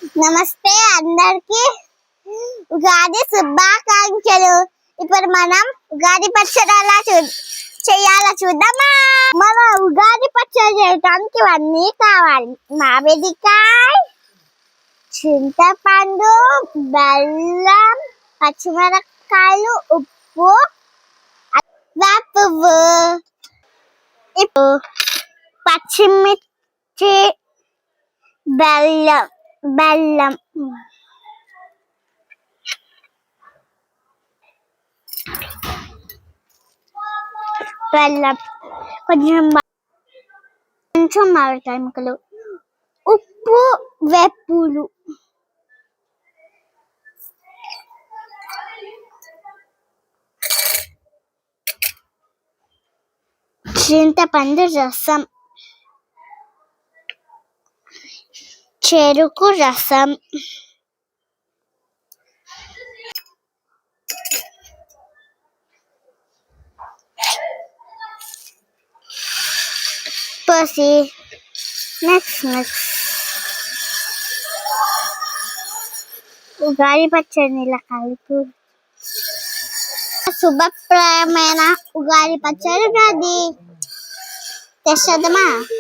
నమస్తే అందరికి ఉగాది శుభాకాంక్షలు. ఇప్పుడు మనం ఉగాది పచ్చడి ఎలా చేయాలో చూద్దామా. మన ఉగాది పచ్చడి చేయడానికి ఇవన్నీ కావాలి: మామిడికాయ, చింతపండు, బెల్లం, పచ్చిమిరపకాయలు, ఉప్పు, పువ్వు, పచ్చిమిర్చి, బెల్లం బెల్లం బెల్లం కొంచెం మామిడికాయ ముక్కలు, ఉప్పు, వేపులు, చింతపండు రసం, చెరుకు రసం, పోసి మిక్స్ ఉగాది పచ్చడిని ఇలా కలుపు. శుభప్రదమైన ఉగాది పచ్చడి. తెచ్చదమా.